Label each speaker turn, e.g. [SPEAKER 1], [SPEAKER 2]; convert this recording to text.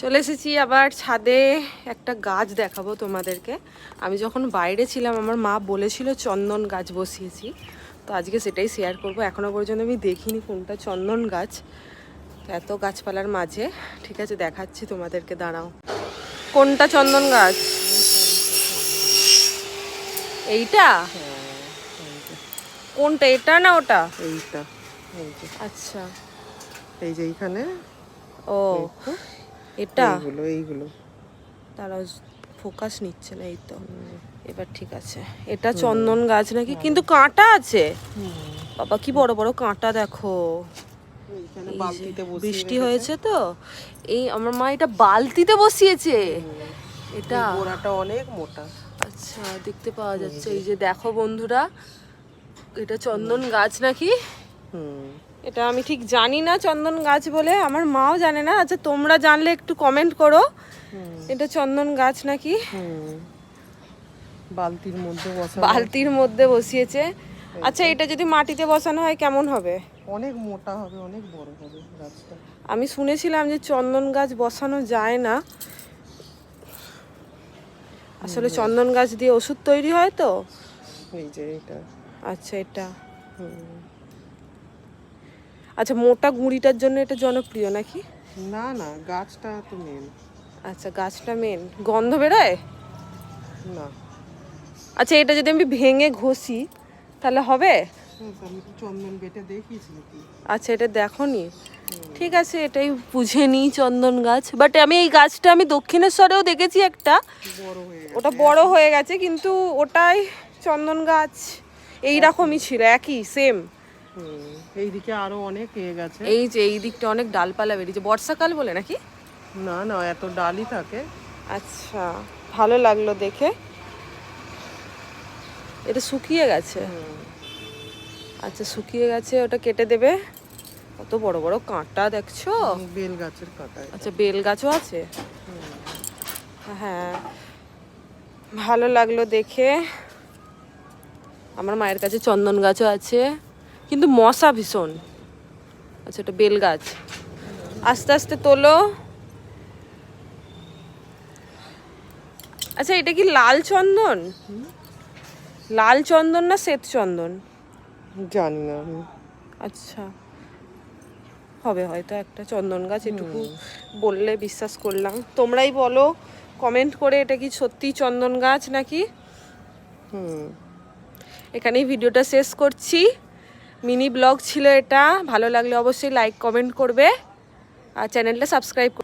[SPEAKER 1] চলে এসেছি আবার ছাদে। একটা গাছ দেখাবো তোমাদেরকে। আমি যখন বাইরে ছিলাম আমার মা বলেছিল চন্দন গাছ বসিয়েছি, তো আজকে সেটাই শেয়ার করব। এখনো পর্যন্ত আমি দেখিনি কোনটা চন্দন গাছ, এত গাছপালার মাঝে। ঠিক আছে, দেখাচ্ছি তোমাদেরকে, দাঁড়াও। কোনটা চন্দন গাছ? এইটা? কোনটা, এটা না ওটা?
[SPEAKER 2] এইটা।
[SPEAKER 1] আচ্ছা,
[SPEAKER 2] এই যে এইখানে।
[SPEAKER 1] ও এটা।
[SPEAKER 2] এইগুলো
[SPEAKER 1] তারা ফোকাস নিচ্ছে না, এই তো এবার ঠিক আছে। এটা চন্দন গাছ নাকি, কিন্তু কাঁটা আছে। বাবা কি বড় বড় কাঁটা দেখো। বৃষ্টি হয়েছে তো, এই আমার মা এটা বালতিতে বসিয়েছে। এটা
[SPEAKER 2] গোড়াটা অনেক মোটা।
[SPEAKER 1] আচ্ছা, দেখতে পাওয়া যাচ্ছে। এই যে দেখো বন্ধুরা, এটা চন্দন গাছ নাকি। এটা আমি ঠিক জানি না চন্দন গাছ বলে, আমার মাও জানে না। আচ্ছা, তোমরা জানলে একটু কমেন্ট করো এটা চন্দন গাছ নাকি। বালতির মধ্যে বসিয়েছে। আচ্ছা, এটা যদি মাটিতে বসানো হয় কেমন হবে?
[SPEAKER 2] অনেক মোটা হবে, অনেক বড় হবে গাছটা।
[SPEAKER 1] আমি শুনেছিলাম যে চন্দন গাছ বসানো যায় না, আসলে চন্দন গাছ দিয়ে ওষুধ তৈরি হয় তো।
[SPEAKER 2] এই যে এটা।
[SPEAKER 1] আচ্ছা, এটা আচ্ছা, মোটা গুঁড়িটার জন্য এটা জনপ্রিয় নাকি?
[SPEAKER 2] না না, গাছটা তো মেন।
[SPEAKER 1] আচ্ছা, গাছটা মেন। গন্ধ বেরোয়
[SPEAKER 2] না।
[SPEAKER 1] আচ্ছা, এটা যদি আমি ভেঙে ঘষি তাহলে হবে?
[SPEAKER 2] আমি তো চন্দন বেটে দেখিয়েছি নাকি।
[SPEAKER 1] আচ্ছা, এটা দেখোনি? ঠিক আছে, এটাই বুঝে নিই চন্দন গাছ। বাট আমি এই গাছটা আমি দক্ষিণেশ্বরেও দেখেছি একটা, ওটা বড় হয়ে গেছে, কিন্তু ওটাই চন্দন গাছ এইরকমই ছিল, একই সেম।
[SPEAKER 2] এইদিকে আরো অনেক গেছে।
[SPEAKER 1] এই যে এই দিকটা অনেক ডালপালা বেরিয়েছে, বর্ষাকাল বলে নাকি?
[SPEAKER 2] না না, এত ডালই থাকে।
[SPEAKER 1] আচ্ছা, ভালো লাগলো দেখে। এটা শুকিয়ে গেছে। আচ্ছা, শুকিয়ে গেছে, ওটা কেটে দেবে। কত বড় বড় কাঁটা দেখছো।
[SPEAKER 2] বেল গাছের কাঁটা।
[SPEAKER 1] আচ্ছা, বেল গাছও আছে। হ্যাঁ, ভালো লাগলো দেখে। আমার মায়ের কাছে চন্দন গাছও আছে, কিন্তু মশা ভীষণ। আচ্ছা, এটা বেল গাছ। আস্তে আস্তে তোলো। আচ্ছা, এটা কি লাল চন্দন? লাল চন্দন না শ্বেত চন্দন?
[SPEAKER 2] জানি না আমি।
[SPEAKER 1] আচ্ছা, হবে হয়তো একটা চন্দন গাছ, এটুকু বললে বিশ্বাস করলাম। তোমরাই বলো কমেন্ট করে, এটা কি সত্যি চন্দন গাছ নাকি। এখানেই ভিডিওটা শেষ করছি। মিনি ব্লগ ছিল এটা। ভালো লাগলে অবশ্যই লাইক কমেন্ট করবে আর চ্যানেলটা সাবস্ক্রাইব